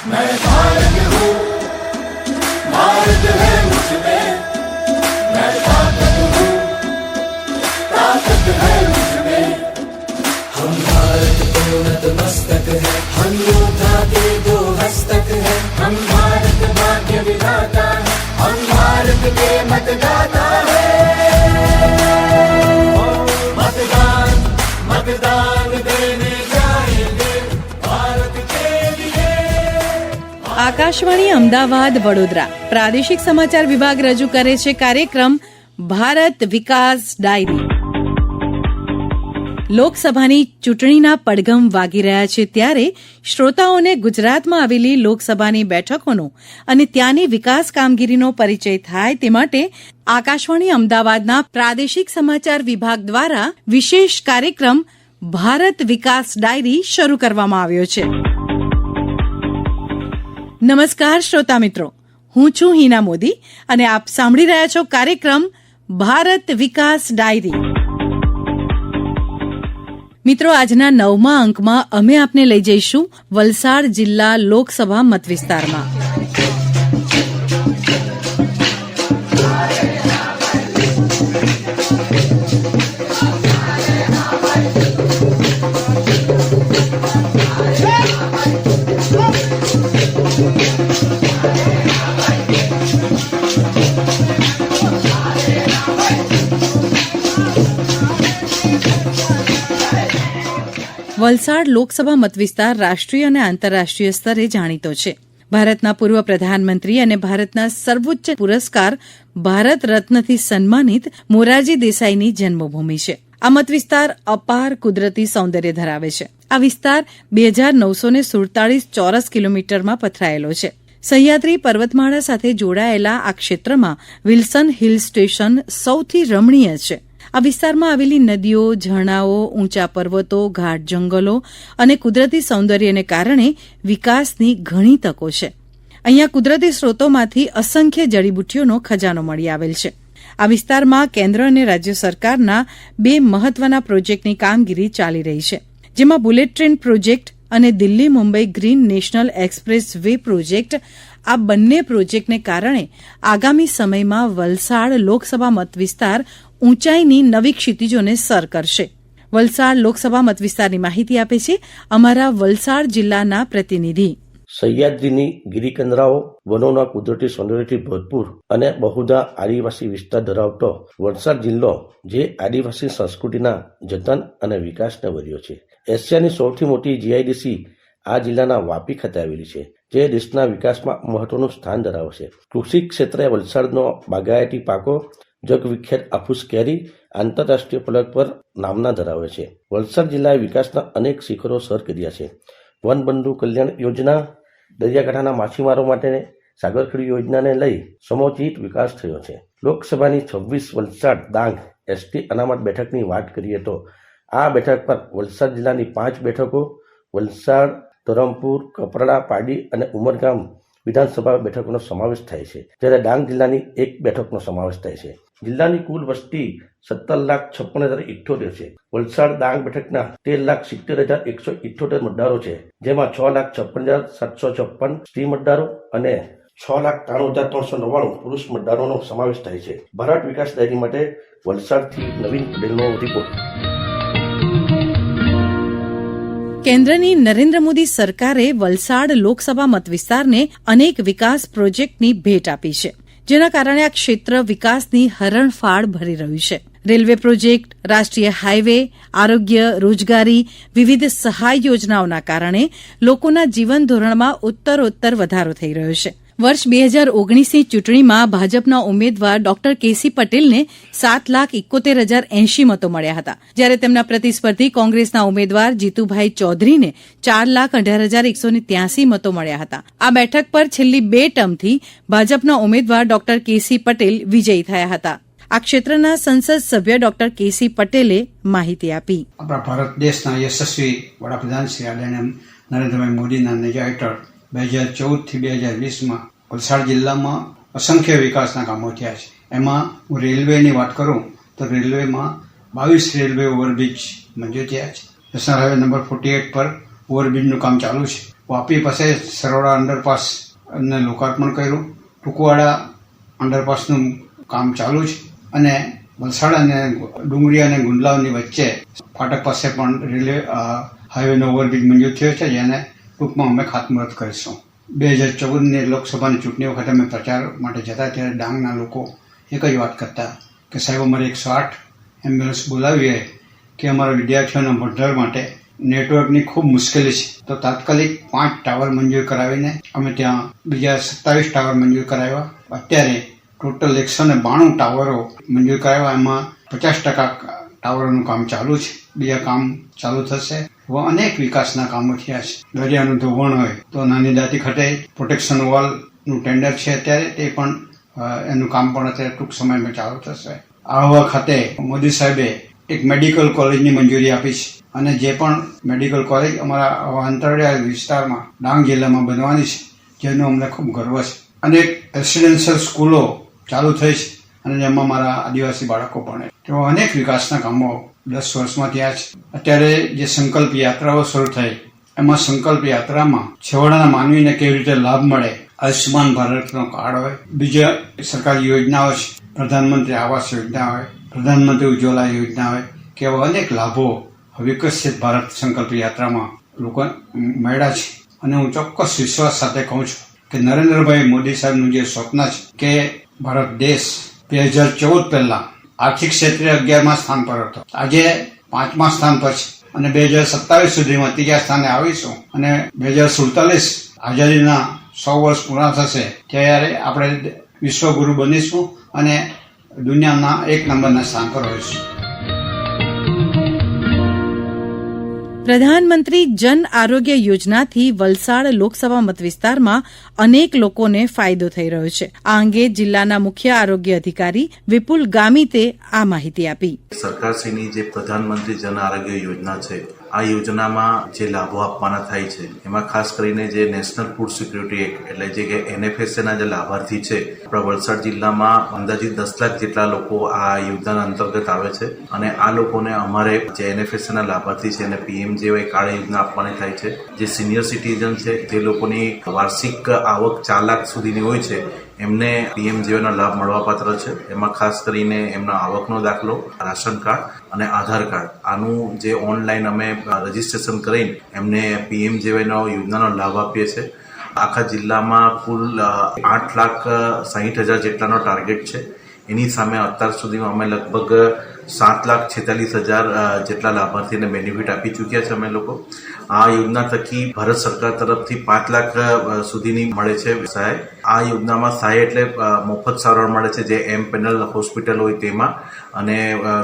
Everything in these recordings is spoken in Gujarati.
मैं भारत हूँ, भारत है मुझ में, मैं ताकत हूँ, ताकत है मुझ में। हम भारत को नतमस्तक है, हम योद्धा के दो हस्तक है। हम भारत भाग्य विधाता है, हम भारत के मतदाता है। मतदान मतदान देने जाएंगे भारत के लिए। આકાશવાણી અમદાવાદ વડોદરા પ્રાદેશિક સમાચાર વિભાગ રજૂ કરે છે કાર્યક્રમ ભારત વિકાસ ડાયરી. લોકસભાની ચૂંટણીના પડઘમ વાગી રહ્યા છે ત્યારે શ્રોતાઓને ગુજરાતમાં આવેલી લોકસભાની બેઠકોનો અને ત્યાંની વિકાસ કામગીરીનો પરિચય થાય તે માટે આકાશવાણી અમદાવાદના પ્રાદેશિક સમાચાર વિભાગ દ્વારા વિશેષ કાર્યક્રમ ભારત વિકાસ ડાયરી શરૂ કરવામાં આવ્યો છે. નમસ્કાર શ્રોતા મિત્રો, હું છું હિના મોદી અને આપ સાંભળી રહ્યા છો કાર્યક્રમ ભારત વિકાસ ડાયરી. મિત્રો, આજના 9મા અંકમાં અમે આપને લઈ જઈશું વલસાડ જિલ્લા લોકસભા મતવિસ્તારમાં. વલસાડ લોકસભા મતવિસ્તાર રાષ્ટ્રીય અને આંતરરાષ્ટ્રીય સ્તરે જાણીતો છે. ભારતના પૂર્વ પ્રધાનમંત્રી અને ભારતના સર્વોચ્ચ પુરસ્કાર ભારત રત્નથી સન્માનિત મોરારજી દેસાઈની જન્મભૂમિ છે. આ મતવિસ્તાર અપાર કુદરતી સૌંદર્ય ધરાવે છે. આ વિસ્તાર 2947 ચોરસ કિલોમીટરમાં પથરાયેલો છે. સહ્યાદ્રી પર્વતમાળા સાથે જોડાયેલા આ ક્ષેત્રમાં વિલ્સન હિલ સ્ટેશન સૌથી રમણીય છે. આ વિસ્તારમાં આવેલી નદીઓ, ઝરણાઓ, ઊંચા પર્વતો, ઘાટ જંગલો અને કુદરતી સૌંદર્યને કારણે વિકાસની ઘણી તકો છે. અહીંયા કુદરતી સ્ત્રોતોમાંથી અસંખ્ય જડીબુટ્ટીઓનો ખજાનો મળી આવેલ છે. આ વિસ્તારમાં કેન્દ્ર અને રાજ્ય સરકારના 2 મહત્વના પ્રોજેક્ટની કામગીરી ચાલી રહી છે, જેમાં બુલેટ ટ્રેન પ્રોજેક્ટ અને Delhi Mumbai green national express way project. આ બંને પ્રોજેક્ટને કારણે આગામી સમયમાં વલસાડ લોકસભા મતવિસ્તાર ઊંચાઈની નવી ક્ષિતિજોને સર કરશે. વલસાડ લોકસભા મતવિસ્તારની માહિતી આપે છે અમારા વલસાડ જિલ્લાના પ્રતિનિધિ. સહ્યાદ્રીની ગિરિકંદરાઓ, વનોના કુદરતી સૌંદર્યથી ભરપૂર અને બહુધા આદિવાસી વિસ્તાર ધરાવતો વલસાડ જિલ્લો જે આદિવાસી સંસ્કૃતિના જતન અને વિકાસને વર્યો છે. એશિયાની સૌથી મોટી જીઆઈડીસી આ જિલ્લાના વાપી ખાતે આવેલી છે, જે દેશના વિકાસમાં મહત્વનું સ્થાન ધરાવે છે. કૃષિ ક્ષેત્રે વલસાડનો બાગાયતી પાકો જગવિખ્યાત આફૂસ કેરી આંતરરાષ્ટ્રીય પલક પર નામના ધરાવે છે. વલસાડ જિલ્લાએ વિકાસના અનેક શિખરો સર કર્યા છે. વનબંધુ કલ્યાણ યોજના, દરિયાકાંઠાના માછીમારો માટે સાગરખેડુ યોજનાને લઈ સમોચિત વિકાસ થયો છે. લોકસભાની 26 વલસાડ ડાંગ એસટી અનામત બેઠકની વાત કરીએ તો આ બેઠક પર વલસાડ જિલ્લાની 5 બેઠકો, વલસાડ, ધરમપુર, કપરાડા, પાડી અને ઉમરગામ વિધાનસભા બેઠકોનો સમાવેશ થાય છે, જ્યારે ડાંગ જિલ્લાની 1 બેઠકનો સમાવેશ થાય છે. જિલ્લાની કુલ વસ્તી 17,56,078 છે. વલસાડ ડાંગ બેઠકના 13,70,178 મતદારો છે, જેમાં 6,56,756 સ્ત્રી મતદારો અને 6,93,399 પુરુષ મતદારોનો સમાવેશ થાય છે. ભારત વિકાસ ડાયરી માટે વલસાડથી નવીન પટેલનો રિપોર્ટ. કેન્દ્રની નરેન્દ્ર મોદી સરકારે વલસાડ લોકસભા મતવિસ્તારને અનેક વિકાસ પ્રોજેક્ટની ભેટ આપી છે, જેના કારણે આ ક્ષેત્ર વિકાસની હરણફાળ ભરી રહ્યું છે. રેલવે પ્રોજેક્ટ, રાષ્ટ્રીય હાઇવે, આરોગ્ય, રોજગારી, વિવિધ સહાય યોજનાઓના કારણે લોકોના જીવન ધોરણમાં ઉત્તરોત્તર વધારો થઈ રહ્યો છે. વર્ષ 2019ની ચૂંટણીમાં ભાજપના ઉમેદવાર ડોક્ટર કેસી પટેલને 7,71,080 મતો મળ્યા હતા, જ્યારે તેમના પ્રતિસ્પર્ધી કોંગ્રેસના ઉમેદવાર જીતુભાઈ ચૌધરીને 4,18,183 મતો મળ્યા હતા. આ બેઠક પર છેલ્લી 2 ટર્મથી ભાજપના ઉમેદવાર ડોક્ટર કેસી પટેલ વિજયી થયા હતા. આ ક્ષેત્રના સંસદ સભ્ય ડોક્ટર કેસી પટેલે માહિતી આપી. આપણા ભારત દેશના યશસ્વી વડાપ્રધાન શ્રી આદરણીય નરેન્દ્રભાઈ મોદીના નેજા હેઠળ 2014 થી 2020માં વલસાડ જિલ્લામાં અસંખ્ય વિકાસના કામો થયા છે. એમાં હું રેલવેની વાત કરું તો રેલવેમાં 22 રેલવે ઓવરબ્રિજ મંજૂર થયા છે. નેશનલ હાઈવે નંબર 48 પર ઓવરબ્રિજનું કામ ચાલુ છે. વાપી પાસે સરોડા અંડરપાસ ને લોકાર્પણ કર્યું. ટુકવાડા અંડરપાસનું કામ ચાલુ છે અને વલસાડ અને ડુંગળી અને ગુંડલાવની વચ્ચે ફાટક પાસે પણ રેલવે હાઈવેનો ઓવરબ્રિજ મંજૂર થયો છે, જેને ટૂંકમાં અમે ખાતમુહૂર્ત કરીશું. 2014ની લોકસભાની ચૂંટણી વખતે અમે પ્રચાર માટે જતા ત્યારે ડાંગના લોકો એક જ વાત કરતા કે સાહેબ અમારે 108 એમ્બ્યુલન્સ બોલાવીએ કે અમારા વિદ્યાર્થીઓના ભણતર માટે નેટવર્કની ખૂબ મુશ્કેલી છે. તો તાત્કાલિક 5 ટાવર મંજૂર કરાવીને અમે ત્યાં બીજા 27 ટાવર મંજૂર કરાવ્યા. અત્યારે ટોટલ 192 ટાવરો મંજૂર કરાવ્યા. એમાં 50% ટાવરોનું કામ ચાલુ છે, બીજા કામ ચાલુ થશે. અનેક વિકાસના કામો થયા છે. દરિયાનું ધોવાણ હોય તો નાની દાતી ખાતે પ્રોટેક્શન વોલનું ટેન્ડર છે અત્યારે, તે પણ એનું કામ પણ અત્યારે ટૂંક સમયમાં ચાલુ થશે. આહવા ખાતે મોદી સાહેબે એક મેડિકલ કોલેજની મંજૂરી આપી છે અને જે પણ મેડિકલ કોલેજ અમારા અંતરિયાળ વિસ્તારમાં ડાંગ જિલ્લામાં બનવાની છે, જેનો અમને ખૂબ ગર્વ છે. અનેક રેસિડેન્શિયલ સ્કૂલો ચાલુ થઈ છે અને જેમાં મારા આદિવાસી બાળકો ભણે. તેઓ અનેક વિકાસના કામો 10 વર્ષમાં થયા છે. અત્યારે જે સંકલ્પ યાત્રાઓ શરૂ થઈ, એમાં સંકલ્પ યાત્રામાં છેવાડાના માનવીને કેવી રીતે લાભ મળે, આયુષ્યમાન ભારતનો કાર્ડ હોય, બીજા સરકારી યોજનાઓ છે, પ્રધાનમંત્રી આવાસ યોજના હોય, પ્રધાનમંત્રી ઉજ્જવલા યોજના હોય, કે એવા અનેક લાભો વિકસિત ભારત સંકલ્પ યાત્રામાં લોકો મળ્યા છે. અને હું ચોક્કસ વિશ્વાસ સાથે કહું છું કે નરેન્દ્રભાઈ મોદી સાહેબનું જે સ્વપ્ન છે કે ભારત દેશ 2014 પહેલા આર્થિક ક્ષેત્રે 11મા સ્થાન પર હતો, આજે 5મા સ્થાન પર છે અને 2027 સુધીમાં 3જા સ્થાને આવીશું અને 2047 આઝાદીના 100 વર્ષ પૂરા થશે ત્યારે આપણે વિશ્વગુરુ બનીશું અને દુનિયાના 1 નંબરના સ્થાન પર હોઈશું. પ્રધાનમંત્રી જન આરોગ્ય યોજનાથી વલસાડ લોકસભા મતવિસ્તારમાં અનેક લોકોને ફાયદો થઈ રહ્યો છે. આ અંગે જિલ્લાના મુખ્ય આરોગ્ય અધિકારી વિપુલ ગામિતે આ માહિતી આપી. સરકારશ્રીની જે પ્રધાનમંત્રી જન આરોગ્ય યોજના છે, આ યોજનામાં જે લાભો આપવાના થાય છે એમાં ખાસ કરીને જે નેશનલ ફૂડ સિક્યુરિટી એક્ટ એટલે જે કે NFSAના જે લાભાર્થી છે, આપણા વલસાડ જિલ્લામાં અંદાજિત 10 લાખ જેટલા લોકો આ યોજના અંતર્ગત આવે છે અને આ લોકોને અમારે જે NFSAના લાભાર્થી છે અને PMJY કાર્ડ યોજના આપવાની થાય છે. જે સિનિયર સિટીઝન છે, જે લોકોની વાર્ષિક આવક 4 લાખ સુધીની હોય છે, એમને PMJYનો લાભ મળવાપાત્ર છે. એમાં ખાસ કરીને એમના આવકનો દાખલો, રાશન કાર્ડ અને આધાર કાર્ડ, આનું જે ઓનલાઈન અમે રજીસ્ટ્રેશન કરીને એમને PMJYનો યોજનાનો લાભ આપીએ છીએ. આખા જિલ્લામાં કુલ 8,60,000 જેટલાનો ટાર્ગેટ છે. એની સામે અત્યાર સુધીમાં અમે લગભગ 7,46,000 જેટલા લાભાર્થીને બેનિફિટ આપી ચૂક્યા છે અમે લોકો. આ યોજના થકી ભારત સરકાર તરફથી 5 લાખ સુધીની મળે છે સહાય. આ યોજનામાં સહાય એટલે મફત સારવાર મળે છે, જે એમ પેનલ હોસ્પિટલ હોય તેમાં, અને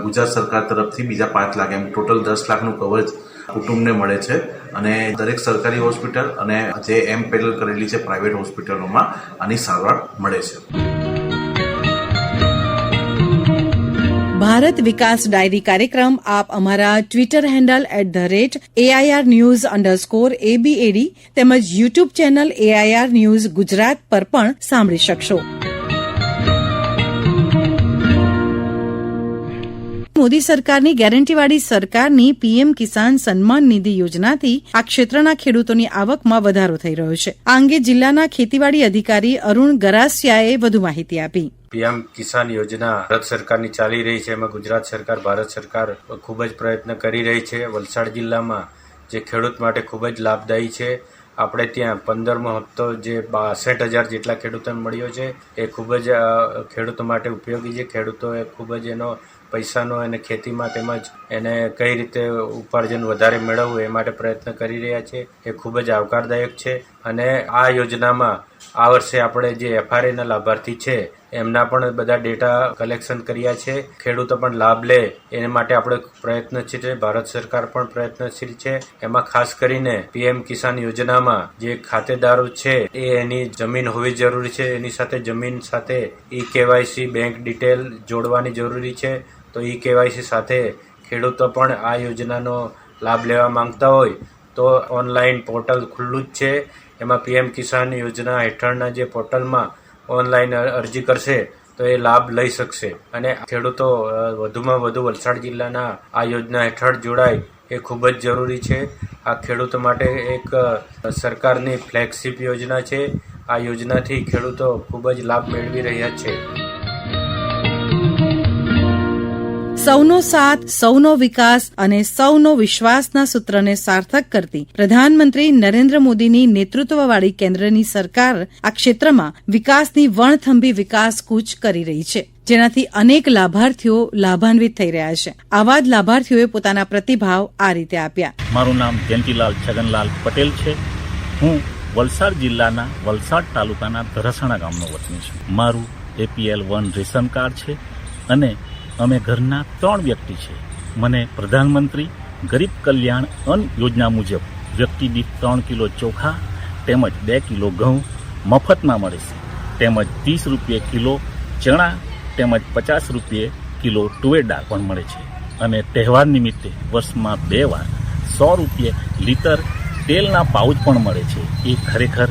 ગુજરાત સરકાર તરફથી બીજા 5 લાખ, એમ ટોટલ 10 લાખનું કવરેજ કુટુંબને મળે છે. અને દરેક સરકારી હોસ્પિટલ અને જે એમ પેનલ કરેલી છે પ્રાઇવેટ હોસ્પિટલોમાં આની સારવાર મળે છે. ભારત વિકાસ ડાયરી કાર્યક્રમ આપ અમારા ટ્વિટર હેન્ડલ @AIRnews_ABAD તેમજ YouTube channel AIR news Gujarat પર પણ સાંભળી શકશો. મોદી સરકારની ગેરંટીવાળી સરકારની PM કિસાન સન્માન નિધિ યોજનાથી આ ક્ષેત્રના ખેડૂતોની આવકમાં વધારો થઈ રહ્યો છે. આ અંગે જિલ્લાના ખેતીવાડી અધિકારી અરુણ ગરાસિયાએ વધુ માહિતી આપી. PM કિસાન યોજના ભારત સરકારની ચાલી રહી છે. એમાં ગુજરાત સરકાર, ભારત સરકાર ખૂબ જ પ્રયત્ન કરી રહી છે. વલસાડ જિલ્લામાં જે ખેડૂત માટે ખૂબ જ લાભદાયી છે. આપણે ત્યાં 15મો હપ્તો જે 62,000 જેટલા ખેડૂતોને મળ્યો છે, એ ખૂબ જ ખેડૂતો માટે ઉપયોગી છે. ખેડૂતોએ ખૂબ જ એનો પૈસાનો અને ખેતીમાં તેમજ એને કઈ રીતે ઉપાર્જન વધારે મેળવવું એ માટે પ્રયત્ન કરી રહ્યા છે. એ ખૂબ જ આવકારદાયક છે. અને આ યોજનામાં આ વર્ષે આપણે જે FRAના લાભાર્થી છે એમના પણ બધા ડેટા કલેક્શન કર્યા છે. ખેડૂતો પણ લાભ લે એ માટે આપણે પ્રયત્નશીલ છે. ભારત સરકાર પણ પ્રયત્નશીલ છે. એમાં ખાસ કરીને PM કિસાન યોજનામાં જે ખાતેદારો છે એ એની જમીન હોવી જરૂરી છે. એની સાથે જમીન સાથે eKYC બેંક ડિટેલ જોડવાની જરૂરી છે. તો eKYC સાથે ખેડૂતો પણ આ યોજનાનો લાભ લેવા માંગતા હોય તો ઓનલાઈન પોર્ટલ ખુલ્લું જ છે. એમાં PM કિસાન યોજના હેઠળના જે પોર્ટલમાં ઓનલાઈન અરજી કરશે તો તો એ લાભ લઈ શકશે અને ખેડૂતો વધુમાં વધુ વલસાડ જિલ્લાના આ યોજના હેઠળ જોડાય એ ખૂબ જ જરૂરી છે. આ ખેડૂતો માટે એક સરકારની ફ્લેગશિપ યોજના છે. આ યોજનાથી ખેડૂતો ખૂબ જ લાભ મેળવી રહ્યા છે. સૌનો સાથ, સૌનો વિકાસ અને સૌનો વિશ્વાસના સૂત્રને સાર્થક કરતી પ્રધાનમંત્રી નરેન્દ્ર મોદીની નેતૃત્વવાળી કેન્દ્રની સરકાર આ ક્ષેત્રમાં વિકાસની વણથંભી વિકાસ કૂચ કરી રહી છે, જેનાથી અનેક લાભાર્થીઓ લાભાન્વિત થઈ રહ્યા છે. આવા જ લાભાર્થીઓએ પોતાના પ્રતિભાવ આ રીતે આપ્યા. મારું નામ જયંતિલાલ છગનલાલ પટેલ છે. હું વલસાડ જિલ્લાના વલસાડ તાલુકાના ધરાસણા ગામનો વતની છું. મારું APL1 રેશન કાર્ડ છે અને અમે ઘરના 3 વ્યક્તિ છે. મને પ્રધાનમંત્રી ગરીબ કલ્યાણ અન્ન યોજના મુજબ વ્યક્તિ દીઠ 3 કિલો ચોખા તેમજ 2 કિલો ઘઉં મફતમાં મળે છે, તેમજ 30 રૂપિયે કિલો ચણા તેમજ 50 રૂપિયે કિલો તુવેર દાળ પણ મળે છે. અને તહેવાર નિમિત્તે વર્ષમાં 2 વાર 100 રૂપિયે લીટર તેલના પાઉચ પણ મળે છે. એ ખરેખર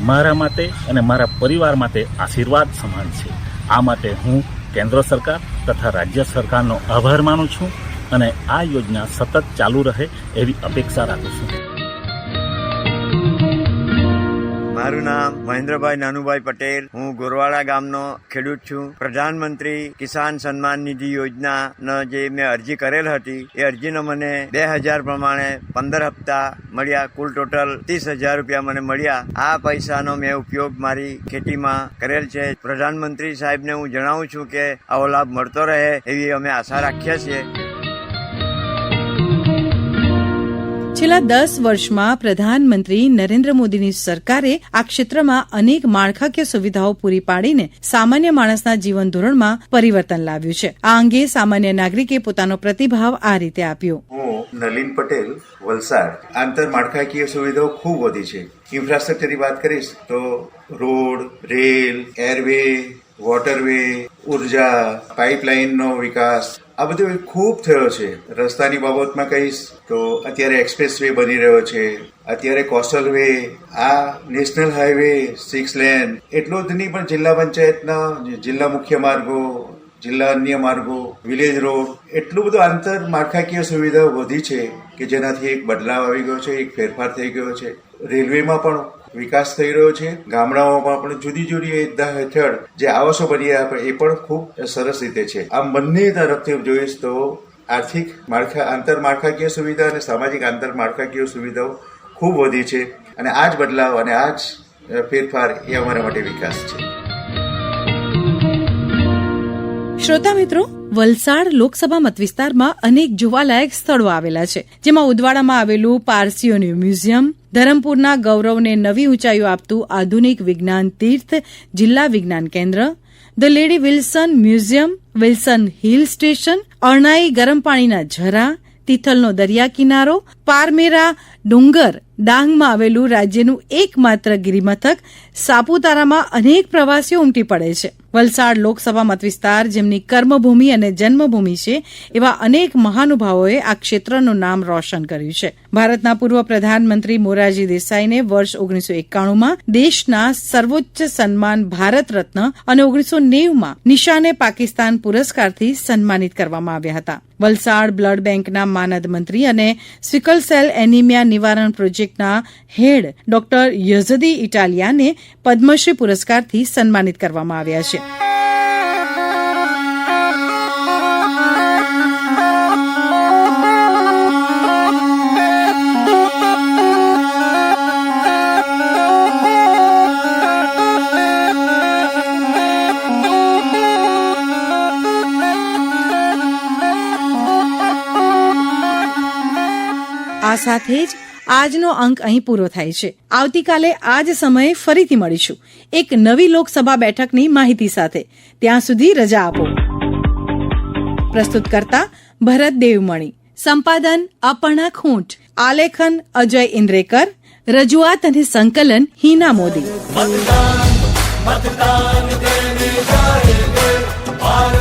મારા માટે અને મારા પરિવાર માટે આશીર્વાદ સમાન છે. આ માટે હું કેન્દ્ર સરકાર તથા રાજ્ય સરકારનો આભાર માનું છું અને આ યોજના સતત ચાલુ રહે એવી અપેક્ષા રાખું છું. મારું નામ મહેન્દ્રભાઈ નાનુભાઈ પટેલ. હું ગોરવાડા ગામનો ખેડૂત છું. પ્રધાનમંત્રી કિસાન સન્માન નિધિ યોજનાનો જે મેં અરજી કરેલ હતી એ અરજીનો મને 2000 પ્રમાણે 15 હપ્તા મળ્યા. કુલ ટોટલ 30,000 રૂપિયા મને મળ્યા. આ પૈસાનો મેં ઉપયોગ મારી ખેતીમાં કરેલ છે. પ્રધાનમંત્રી સાહેબને હું જણાવું છું કે આવો લાભ મળતો રહે એવી અમે આશા રાખીએ છીએ. છેલ્લા 10 વર્ષમાં પ્રધાનમંત્રી નરેન્દ્ર મોદીની સરકારે આ ક્ષેત્રમાં અનેક માળખાકીય સુવિધાઓ પૂરી પાડીને સામાન્ય માણસના જીવન ધોરણમાં પરિવર્તન લાવ્યું છે. આ અંગે સામાન્ય નાગરિકે પોતાનો પ્રતિભાવ આ રીતે આપ્યો. હું નલિન પટેલ, વલસાડ. આંતરમાળખાકીય સુવિધાઓ ખૂબ વધી છે. ઇન્ફ્રાસ્ટ્રક્ચરની વાત કરીશ તો રોડ, રેલ, એરવે, વોટરવે, ઉર્જા, પાઇપલાઇનનો વિકાસ આ બધું ખૂબ થયો છે. રસ્તાની બાબતમાં કહીશ તો અત્યારે એક્સપ્રેસ વે બની રહ્યો છે, અત્યારે કોસ્ટલ વે, આ નેશનલ હાઈવે 6 લેન, એટલો જ નહીં પણ જિલ્લા પંચાયતના જિલ્લા મુખ્ય માર્ગો, જિલ્લા અન્ય માર્ગો, વિલેજ રોડ, એટલું બધું આંતર માળખાકીય સુવિધાઓ વધી છે કે જેનાથી એક બદલાવ આવી ગયો છે, એક ફેરફાર થઈ ગયો છે. રેલવેમાં પણ વિકાસ થઈ રહ્યો છે. ગામડાઓમાં પણ જુદી જુદી યોજના હેઠળ જે આવાસો બની રહ્યા એ પણ ખૂબ સરસ રીતે છે. આમ બંને તરફથી જોઈશ તો આર્થિક આંતરમાળખાકીય સુવિધા અને સામાજિક આંતરમાળખાકીય સુવિધાઓ ખૂબ વધી છે અને આ જ બદલાવ અને આ જ ફેરફાર એ અમારા માટે વિકાસ છે. શ્રોતા મિત્રો, વલસાડ લોકસભા મતવિસ્તારમાં અનેક જોવાલાયક સ્થળો આવેલા છે, જેમાં ઉદવાડામાં આવેલું પારસીઓનું મ્યુઝિયમ, ધરમપુરના ગૌરવને નવી ઊંચાઈઓ આપતું આધુનિક વિજ્ઞાન તીર્થ જિલ્લા વિજ્ઞાન કેન્દ્ર, the lady Wilson museum, Wilson hill station, Aranai ગરમ પાણીના ઝરા, તિથલનો દરિયા કિનારો, પારમેરા ડુંગર, ડાંગમાં આવેલું રાજ્યનું એકમાત્ર ગિરિમથક સાપુતારામાં અનેક પ્રવાસીઓ ઉમટી પડે છે. વલસાડ લોકસભા મતવિસ્તાર જેમની કર્મભૂમિ અને જન્મભૂમિ છે એવા અનેક મહાનુભાવોએ આ ક્ષેત્રનું નામ રોશન કર્યું છે. ભારતના પૂર્વ પ્રધાનમંત્રી મોરારજી દેસાઈને વર્ષ 1991માં દેશના સર્વોચ્ચ સન્માન ભારત રત્ન અને 1990માં નિશાને પાકિસ્તાન પુરસ્કારથી સન્માનિત કરવામાં આવ્યા હતા. વલસાડ બ્લડ બેંકના માનદ મંત્રી અને સિકલ સેલ એનિમિયા નિવારણ પ્રોજેક્ટના હેડ ડોક્ટર યઝદી ઇટાલિયાને પદ્મશ્રી પુરસ્કારથી સન્માનિત કરવામાં આવ્યા છે. આ સાથે જ આજનો અંક અહીં પૂરો થાય છે. આવતીકાલે આ જ સમયે ફરીથી મળીશું એક નવી લોકસભા બેઠકની માહિતી સાથે. ત્યાં સુધી રજા આપો. પ્રસ્તુત કરતા ભરત દેવમણી, સંપાદન અપર્ણા ખૂંટ, આલેખન અજય ઇન્દ્રેકર, રજૂઆત અને સંકલન હિના મોદી. मतदान मतदान देने जाएंगे भारत